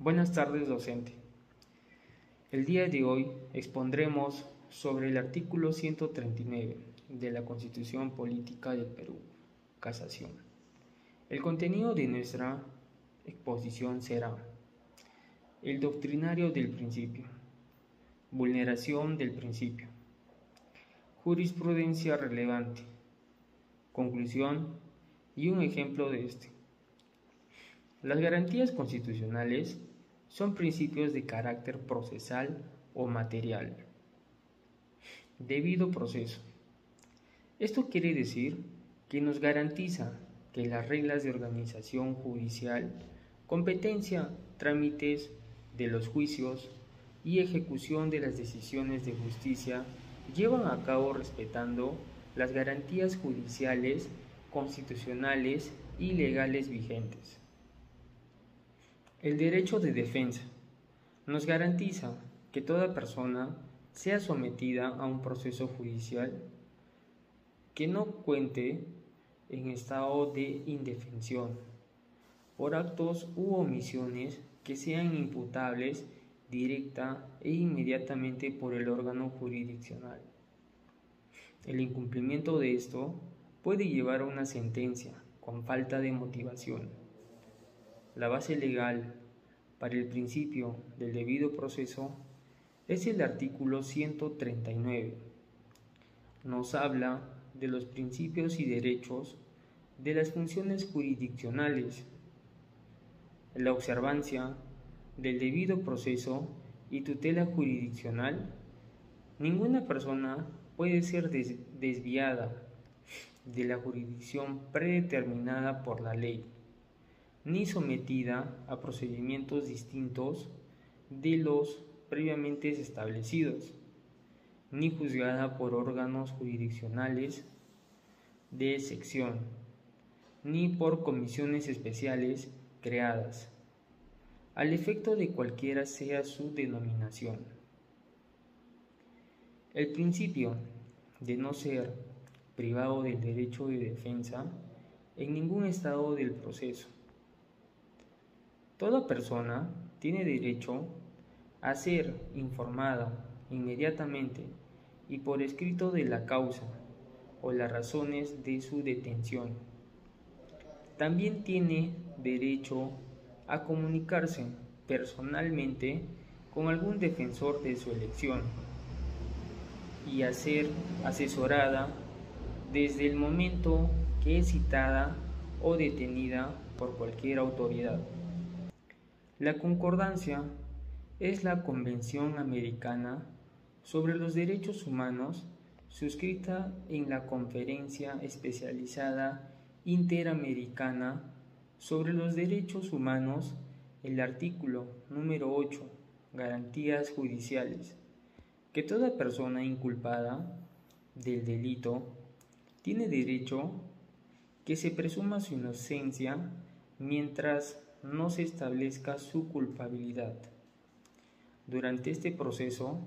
Buenas tardes, docente. El día de hoy expondremos sobre el artículo 139 de la Constitución Política del Perú, Casación. El contenido de nuestra exposición será el doctrinario del principio, vulneración del principio, jurisprudencia relevante, conclusión y un ejemplo de este. Las garantías constitucionales son principios de carácter procesal o material. Debido proceso. Esto quiere decir que nos garantiza que las reglas de organización judicial, competencia, trámites de los juicios y ejecución de las decisiones de justicia llevan a cabo respetando las garantías judiciales, constitucionales y legales vigentes. El derecho de defensa nos garantiza que toda persona sea sometida a un proceso judicial que no cuente en estado de indefensión por actos u omisiones que sean imputables directa e inmediatamente por el órgano jurisdiccional. El incumplimiento de esto puede llevar a una sentencia con falta de motivación. La base legal para el principio del debido proceso es el artículo 139. Nos habla de los principios y derechos de las funciones jurisdiccionales, la observancia del debido proceso y tutela jurisdiccional. Ninguna persona puede ser desviada de la jurisdicción predeterminada por la ley, ni sometida a procedimientos distintos de los previamente establecidos, ni juzgada por órganos jurisdiccionales de sección, ni por comisiones especiales creadas, al efecto de cualquiera sea su denominación. El principio de no ser privado del derecho de defensa en ningún estado del proceso. Toda persona tiene derecho a ser informada inmediatamente y por escrito de la causa o las razones de su detención. También tiene derecho a comunicarse personalmente con algún defensor de su elección y a ser asesorada desde el momento que es citada o detenida por cualquier autoridad. La concordancia es la Convención Americana sobre los Derechos Humanos suscrita en la Conferencia Especializada Interamericana sobre los Derechos Humanos, el artículo número 8, Garantías Judiciales, que toda persona inculpada del delito tiene derecho que se presuma su inocencia mientras no se establezca su culpabilidad. Durante este proceso,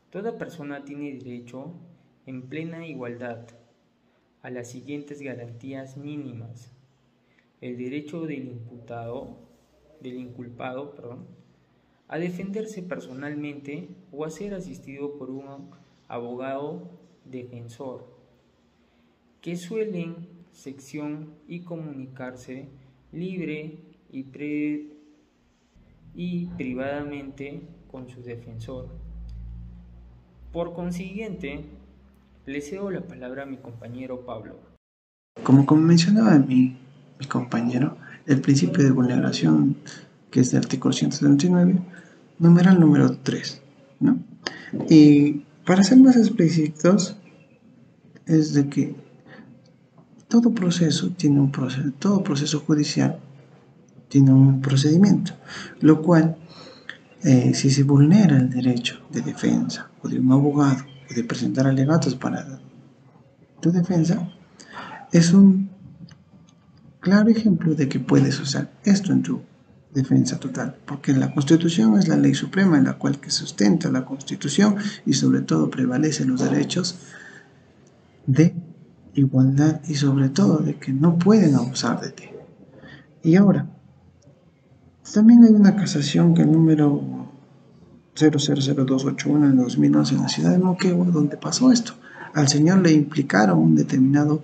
toda persona tiene derecho en plena igualdad a las siguientes garantías mínimas: el derecho del inculpado, a defenderse personalmente o a ser asistido por un abogado defensor, que suelen sección y comunicarse libre y privadamente con su defensor. Por consiguiente, le cedo la palabra a mi compañero Pablo. Como mencionaba mi compañero, el principio de vulneración, que es del artículo 139, numeral número 3, ¿no? Y para ser más explícitos, es de que todo proceso judicial tiene un procedimiento, lo cual, si se vulnera el derecho de defensa o de un abogado o de presentar alegatos para tu defensa, es un claro ejemplo de que puedes usar esto en tu defensa total, porque la Constitución es la ley suprema en la cual que sustenta la Constitución y sobre todo prevalecen los derechos de igualdad y sobre todo de que no pueden abusar de ti. Y ahora, También hay una casación que el número 000281 en 2011 en la ciudad de Moquegua, donde pasó esto. Al señor le implicaron un determinado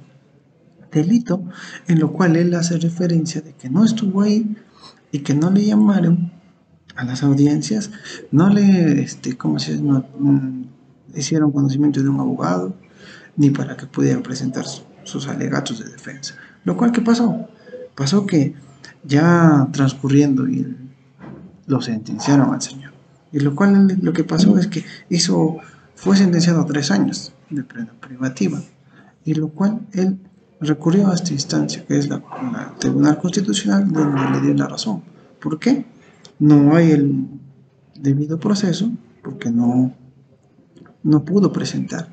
delito, en lo cual él hace referencia de que no estuvo ahí y que no le llamaron a las audiencias, no le, ¿cómo se llama? Hicieron conocimiento de un abogado, ni para que pudiera presentar sus alegatos de defensa. Lo cual, ¿qué pasó? Pasó que ya transcurriendo y lo sentenciaron al señor. Y lo cual lo que pasó es que fue sentenciado a 3 años de pena privativa. Y lo cual él recurrió a esta instancia, que es la Tribunal Constitucional, donde le dio la razón. ¿Por qué? No hay el debido proceso, porque no pudo presentar.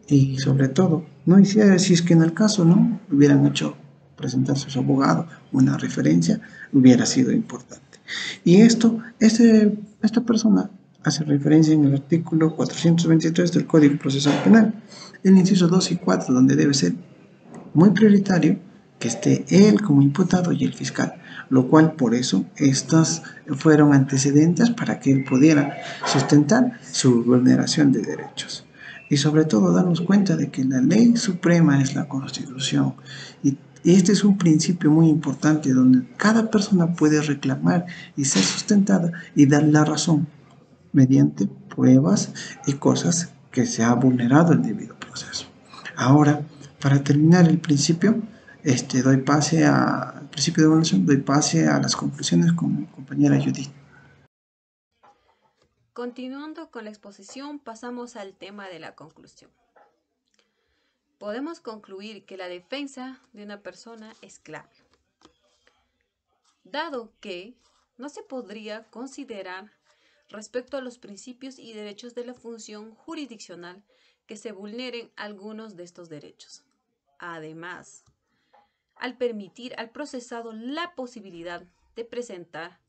Y sobre todo, no hiciera, si es que en el caso no hubieran hecho presentar a su abogado una referencia, hubiera sido importante. Y esta persona hace referencia en el artículo 423 del Código Procesal Penal, el inciso 2 y 4, donde debe ser muy prioritario que esté él como imputado y el fiscal, lo cual por eso estas fueron antecedentes para que él pudiera sustentar su vulneración de derechos. Y sobre todo darnos cuenta de que la ley suprema es la Constitución y este es un principio muy importante donde cada persona puede reclamar y ser sustentada y dar la razón mediante pruebas y cosas que se ha vulnerado el debido proceso. Ahora, para terminar el principio, al principio de evaluación, doy pase a las conclusiones con mi compañera Judith. Continuando con la exposición, pasamos al tema de la conclusión. Podemos concluir que la defensa de una persona es clave, dado que no se podría considerar respecto a los principios y derechos de la función jurisdiccional que se vulneren algunos de estos derechos. Además, al permitir al procesado la posibilidad de presentar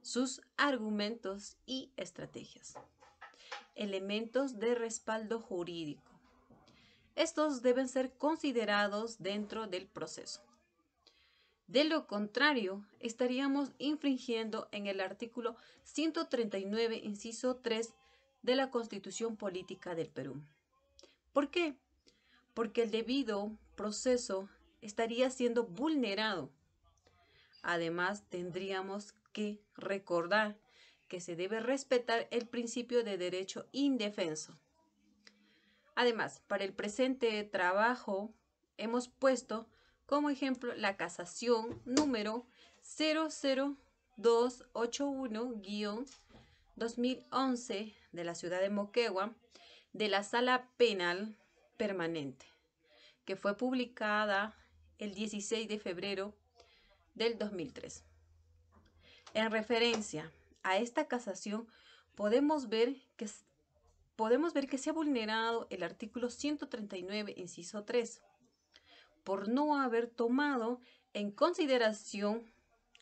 sus argumentos y estrategias. Elementos de respaldo jurídico. Estos deben ser considerados dentro del proceso. De lo contrario, estaríamos infringiendo en el artículo 139, inciso 3 de la Constitución Política del Perú. ¿Por qué? Porque el debido proceso estaría siendo vulnerado. Además, tendríamos que recordar que se debe respetar el principio de derecho indefenso. Además, para el presente trabajo hemos puesto como ejemplo la casación número 00281-2011 de la ciudad de Moquegua de la Sala Penal Permanente, que fue publicada el 16 de febrero del 2003. En referencia a esta casación, podemos ver que se ha vulnerado el artículo 139, inciso 3, por no haber tomado en consideración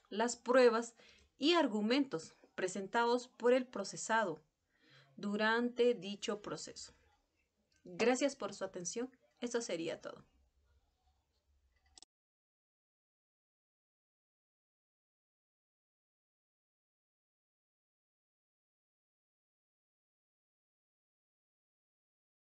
las pruebas y argumentos presentados por el procesado durante dicho proceso. Gracias por su atención. Esto sería todo.